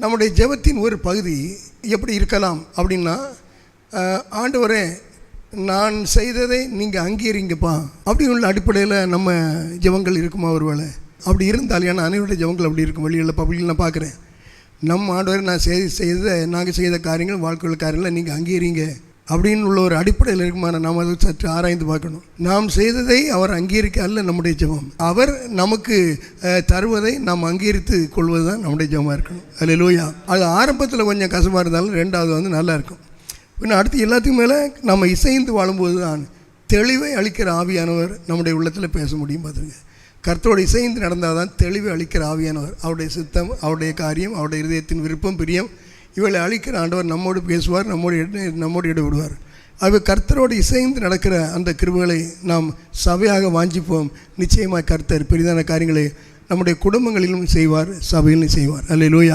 நம்முடைய ஜெபத்தின் ஒரு பகுதி எப்படி இருக்கலாம் அப்படின்னா, ஆண்டவரே நான் செய்ததை நீங்கள் அங்கீகரிங்கப்பா அப்படி உள்ள அடிப்படையில் நம்ம ஜெபங்கள் இருக்குமா? ஒரு வேளை அப்படி இருந்தால், ஏன்னா அனைவருடைய ஜெபங்கள் அப்படி இருக்கும். வெளியில் பப்ளிக்கில் நான் பார்க்குறேன், நம்ம ஆண்டவரை நாங்கள் செய்த காரியங்கள், வாழ்க்கையுள்ள காரியங்களை நீங்கள் அங்கீகரிங்க அப்படின்னு உள்ள ஒரு அடிப்படையில் இருக்குமான நாம் அதை சற்று ஆராய்ந்து பார்க்கணும். நாம் செய்ததை அவர் அங்கீகரிக்க அல்ல நம்முடைய ஜெபம், அவர் நமக்கு தருவதை நாம் அங்கீகரித்து கொள்வது தான் நம்முடைய ஜெபமாக இருக்கணும். அல்லேலூயா. அது ஆரம்பத்தில் கொஞ்சம் கசமாக இருந்தாலும் ரெண்டாவது நல்லா இருக்கும். இன்னும் அடுத்து எல்லாத்துக்கும் மேலே நம்ம இசைந்து வாழும்போது தான் தெளிவை அளிக்கிற ஆவியானவர் நம்முடைய உள்ளத்தில் பேச முடியும். பார்த்துருங்க, கர்த்தரோடு இசைந்து நடந்தால் தான் தெளிவை அளிக்கிற ஆவியானவர், அவருடைய சித்தம், அவருடைய காரியம், அவருடைய இதயத்தின் விருப்பம், பிரியம் இவளை அளிக்கிற ஆண்டவர் நம்மோடு பேசுவார், நம்மோடு ஈடுபடுவார். ஆகவே கர்த்தரோடு இசைந்து நடக்கிற அந்த கிருபைகளை நாம் சபையாக வாஞ்சிப்போம். நிச்சயமாக கர்த்தர் பெரிதான காரியங்களை நம்முடைய குடும்பங்களிலும் செய்வார், சபையிலும் செய்வார். அல்லேலூயா.